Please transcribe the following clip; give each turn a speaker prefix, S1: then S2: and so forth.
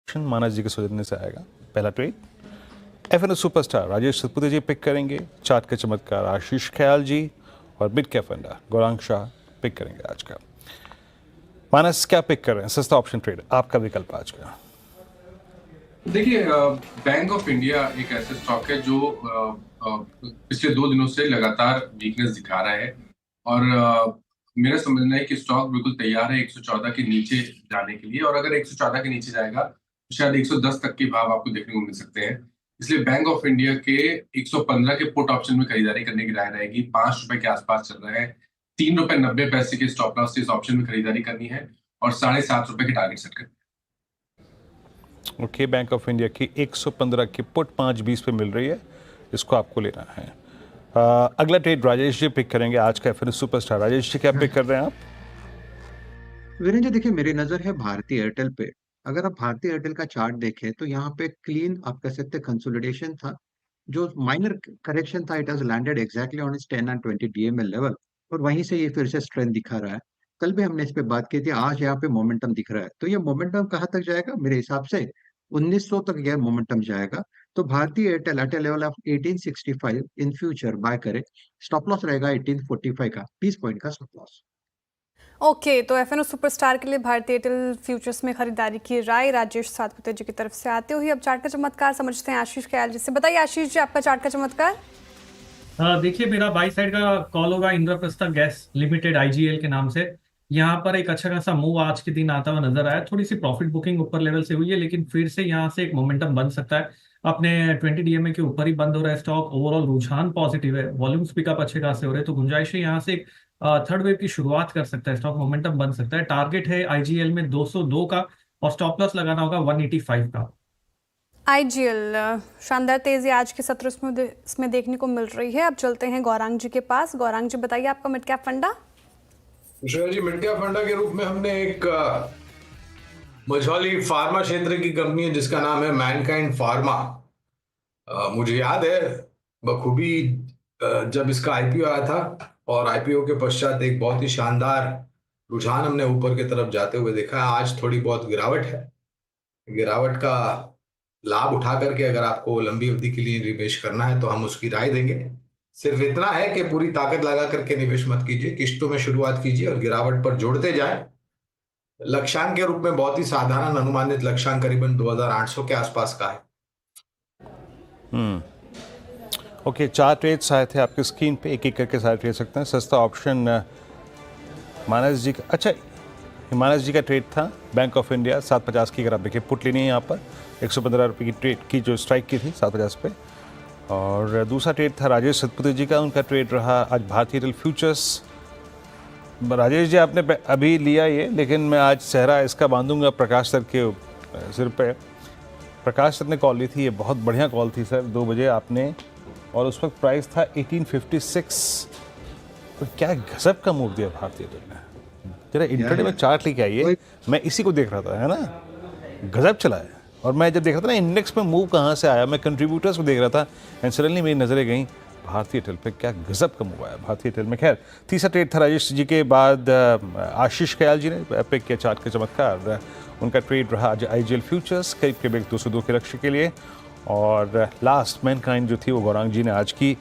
S1: मानस जी के सौजन्य से आएगा पहला trade. FNO superstar Rajesh Satpute ji pick करेंगे, चार्ट के चमत्कार आशीष ख्याल जी और mid cap funder Gaurang Shah pick करेंगे आज का। मानस क्या पिक कर रहे हैं? सस्ता ऑप्शन ट्रेड आपका विकल्प आज का।
S2: देखिए, बैंक ऑफ इंडिया एक ऐसा स्टॉक है जो पिछले 2 दिनों से लगातार वीकनेस दिखा रहा है और मेरा समझना है कि स्टॉक बिल्कुल तैयार है 114 के नीचे जाने के लिए, और अगर 114 के नीचे जाएगा तो शायद 110 तक के भाव आपको देखने को मिल सकते हैं। इसलिए बैंक ऑफ इंडिया के 115 के पुट ऑप्शन में खरीदारी करने की राय रहेगी। 5 रुपए के आसपास चल रहा है। 3 रुपए 90 पैसे के स्टॉप लॉस से इस ऑप्शन में खरीदारी करनी है और 7.5 रुपए के टारगेट सेट करनी है।
S1: ओके, बैंक ऑफ इंडिया की 115 की पुट 5.20 पे मिल रही है, इसको आपको लेना है। अगला ट्रेड राजेश जी पिक करेंगे आज का एफएनओ सुपरस्टार। राजेश जी क्या पिक कर रहे हैं आप?
S3: वीरेंद्र जी, देखिए मेरी नजर है भारतीय एयरटेल पे। अगर आप भारतीय एयरटेल का चार्ट देखें तो यहाँ पे क्लीन आप कह सकते कंसोलिडेशन था। जो माइनर करेक्शन था, it has landed exactly on it's 10 and 20 DML level, और वहीं से ये फिर से स्ट्रेंथ दिखा रहा है। कल भी हमने इस पे बात की थी, आज यहाँ पे मोमेंटम दिख रहा है। तो ये मोमेंटम कहाँ तक जाएगा? मेरे हिसाब से 1900 तक यह मोमेंटम जाएगा। तो Bharti Airtel at a level of 1865 in future buy करे। स्टॉप लॉस रहेगा 1845 का, 20 पॉइंट का स्टॉप लॉस।
S4: ओके, तो एफएनओ सुपरस्टार के लिए भारतीय एयरटेल फ्यूचर्स में खरीदारी की राय राजेश सातपुते जी की तरफ से आते हुए अब चार्ट का चमत्कार समझते हैं आशीष ख्याल जी से। बताइए आशीष जी, आपका चार्ट का चमत्कार।
S5: देखिए, मेरा बाई साइड का कॉल होगा इंद्रप्रस्थ गैस लिमिटेड आईजीएल के नाम से। यहाँ पर एक अच्छा खासा मूव आज के दिन आता हुआ नजर आया। थोड़ी सी प्रॉफिट बुकिंग ऊपर लेवल से हुई है, लेकिन फिर से यहाँ से एक मोमेंटम बन सकता है। अपने 20 डीएमए के ऊपर ही बंद हो रहा है स्टॉक। ओवरऑल रुझान पॉजिटिव है, वॉल्यूम्स पिकअप अच्छे खासे हो रहे हैं, तो गुंजाइश है यहाँ से एक थर्ड वेव की शुरुआत कर सकता है स्टॉक, मोमेंटम बन सकता है। टारगेट है आईजीएल में 202 का और स्टॉप लॉस लगाना होगा 185 का।
S4: आईजीएल शानदार तेजी आज के सत्र इसमें देखने को मिल रही है। अब चलते हैं गौरांग जी के पास। गौरांग जी, बताइए आपका मिड कैप फंडा।
S6: श्रेया जी, मिड कैप फंडा के रूप में हमने एक मझौली फार्मा क्षेत्र की कंपनी है जिसका नाम है मैनकाइंड फार्मा। मुझे याद है बखूबी जब इसका आईपीओ आया था, और आईपीओ के पश्चात एक बहुत ही शानदार रुझान हमने ऊपर की तरफ जाते हुए देखा है। आज थोड़ी बहुत गिरावट है। गिरावट का लाभ उठा करके अगर आपको लंबी अवधि के लिए निवेश करना है तो हम उसकी राय देंगे। सिर्फ इतना है कि पूरी ताकत लगा करके निवेश मत कीजिए, किश्तों में शुरुआत कीजिए और गिरावट पर जोड़ते जाएं। लक्ष्यांक के रूप में बहुत ही साधारण अनुमानित लक्ष्यांक करीबन 2800 के आसपास का है।
S1: ओके, 4 ट्रेड्स आए थे आपकी स्क्रीन पे, एक एक करके सारे ट्रेड सकते हैं। सस्ता ऑप्शन मानस जी का, अच्छा मानस जी का ट्रेड था बैंक ऑफ इंडिया 750 की। अगर आप देखिए पुट लेनी है यहाँ पर 115 रुपये की ट्रेड की जो स्ट्राइक की थी 750 पे। और दूसरा ट्रेड था राजेश सतपुते जी का, उनका ट्रेड रहा आज भारतीय एयरटेल फ्यूचर्स। राजेश जी आपने अभी लिया ये, लेकिन मैं आज सहरा इसका बांधूंगा प्रकाश सर के सिर पे। प्रकाश सर ने कॉल ली थी, ये बहुत बढ़िया कॉल थी सर, 2 बजे आपने, और उस वक्त प्राइस था 1856। तो क्या गजब का मूव दिया भारतीय एयरटेल ने। जरा इंटरडे में चार्ट लेके आइए, मैं इसी को देख रहा था, है ना, गजब चला है। और मैं जब देख रहा था ना इंडेक्स में मूव कहाँ से आया, मैं कंट्रीब्यूटर्स को देख रहा था एंड सडनली मेरी नजरें गई भारतीय एयरटेल पे। क्या गजब का मूव आया भारतीय एयरटेल में। खैर, तीसरा ट्रेड था राजेश जी के बाद आशीष ख्याल जी ने पिक किया चार्ट के चमत्कार। उनका ट्रेड रहा आज आईजीएल फ्यूचर्स करीब 202 के लक्ष्य के लिए। और लास्ट मैनकाइंड जो थी वो गौरांग जी ने आज की